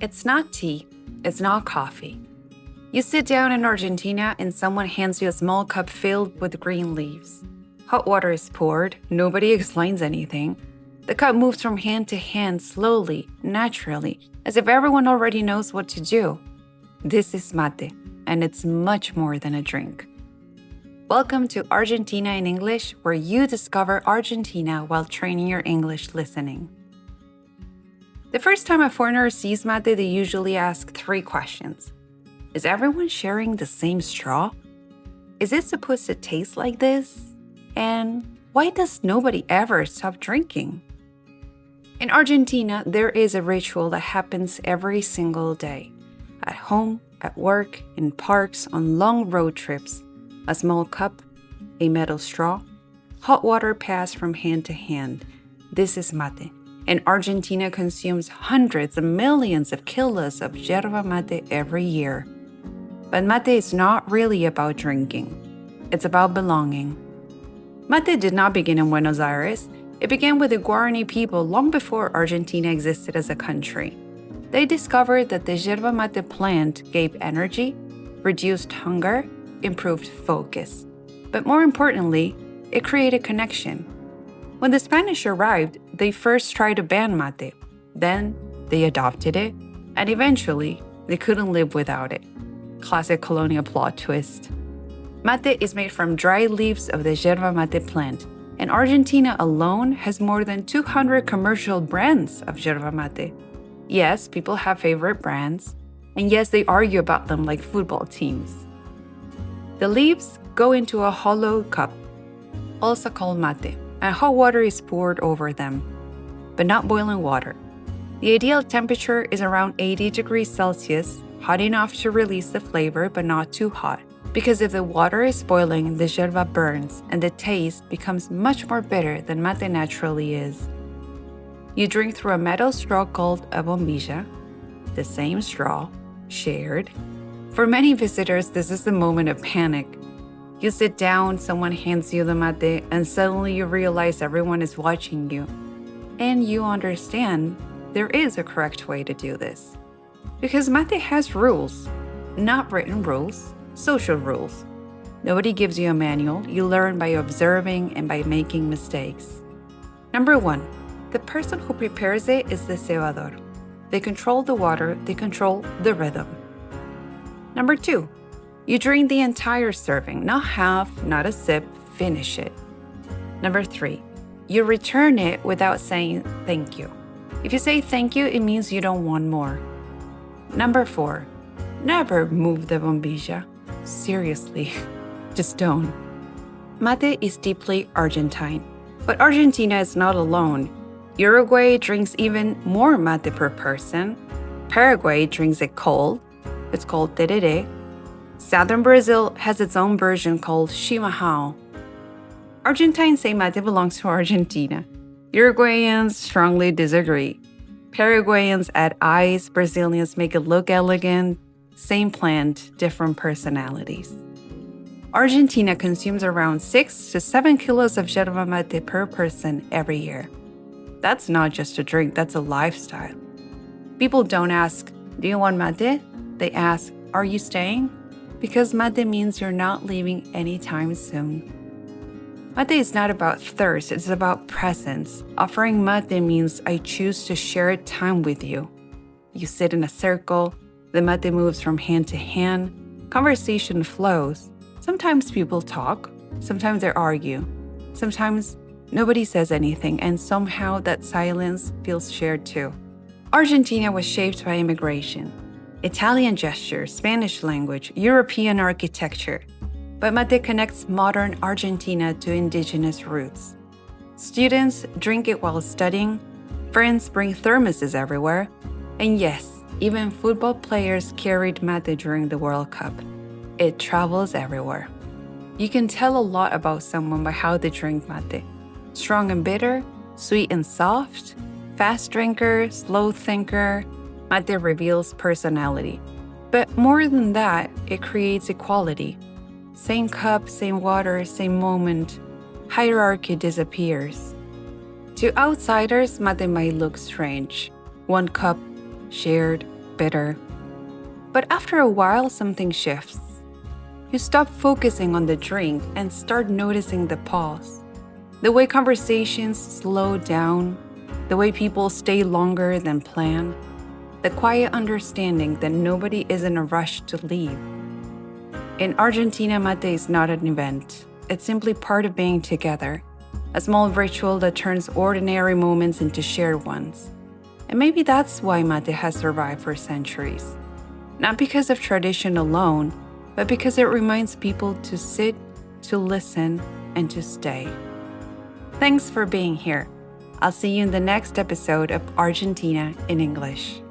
It's not tea, it's not coffee. You sit down in Argentina and someone hands you a small cup filled with green leaves. Hot water is poured, nobody explains anything. The cup moves from hand to hand slowly, naturally, as if everyone already knows what to do. This is mate, and it's much more than a drink. Welcome to Argentina in English, where you discover Argentina while training your English listening. The first time a foreigner sees mate, they usually ask 3 questions. Is everyone sharing the same straw? Is it supposed to taste like this? And why does nobody ever stop drinking? In Argentina, there is a ritual that happens every single day. At home, at work, in parks, on long road trips. A small cup, a metal straw, hot water passed from hand to hand. This is mate. And Argentina consumes hundreds of millions of kilos of yerba mate every year. But mate is not really about drinking. It's about belonging. Mate did not begin in Buenos Aires. It began with the Guarani people long before Argentina existed as a country. They discovered that the yerba mate plant gave energy, reduced hunger, improved focus. But more importantly, it created connection. When the Spanish arrived, they first tried to ban mate. Then they adopted it, and eventually they couldn't live without it. Classic colonial plot twist. Mate is made from dry leaves of the yerba mate plant, and Argentina alone has more than 200 commercial brands of yerba mate. Yes, people have favorite brands, and yes, they argue about them like football teams. The leaves go into a hollow cup, also called mate, and hot water is poured over them, but not boiling water. The ideal temperature is around 80 degrees Celsius, hot enough to release the flavor but not too hot, because if the water is boiling, the yerba burns and the taste becomes much more bitter than mate naturally is. You drink through a metal straw called a bombilla, the same straw, shared. For many visitors, this is the moment of panic. You sit down, someone hands you the mate, and suddenly you realize everyone is watching you. And you understand there is a correct way to do this. Because mate has rules, not written rules, social rules. Nobody gives you a manual, you learn by observing and by making mistakes. Number 1, the person who prepares it is the cebador. They control the water, they control the rhythm. Number 2, you drink the entire serving, not half, not a sip, finish it. Number 3, you return it without saying thank you. If you say thank you, it means you don't want more. Number 4, never move the bombilla. Seriously, just don't. Mate is deeply Argentine, but Argentina is not alone. Uruguay drinks even more mate per person. Paraguay drinks it cold. It's called tereré. Southern Brazil has its own version called chimarrão. Argentines say mate belongs to Argentina. Uruguayans strongly disagree. Paraguayans add ice, Brazilians make it look elegant. Same plant, different personalities. Argentina consumes around 6 to 7 kilos of yerba mate per person every year. That's not just a drink, that's a lifestyle. People don't ask, do you want mate? They ask, are you staying? Because mate means you're not leaving anytime soon. Mate is not about thirst, it's about presence. Offering mate means I choose to share time with you. You sit in a circle, the mate moves from hand to hand, conversation flows. Sometimes people talk, sometimes they argue, sometimes nobody says anything, and somehow that silence feels shared too. Argentina was shaped by immigration. Italian gesture, Spanish language, European architecture. But mate connects modern Argentina to indigenous roots. Students drink it while studying, friends bring thermoses everywhere, and yes, even football players carried mate during the World Cup. It travels everywhere. You can tell a lot about someone by how they drink mate. Strong and bitter, sweet and soft, fast drinker, slow thinker. Mate reveals personality. But more than that, it creates equality. Same cup, same water, same moment. Hierarchy disappears. To outsiders, mate might look strange. One cup, shared, bitter. But after a while, something shifts. You stop focusing on the drink and start noticing the pause. The way conversations slow down, the way people stay longer than planned, the quiet understanding that nobody is in a rush to leave. In Argentina, mate is not an event. It's simply part of being together, a small ritual that turns ordinary moments into shared ones. And maybe that's why mate has survived for centuries. Not because of tradition alone, but because it reminds people to sit, to listen, and to stay. Thanks for being here. I'll see you in the next episode of Argentina in English.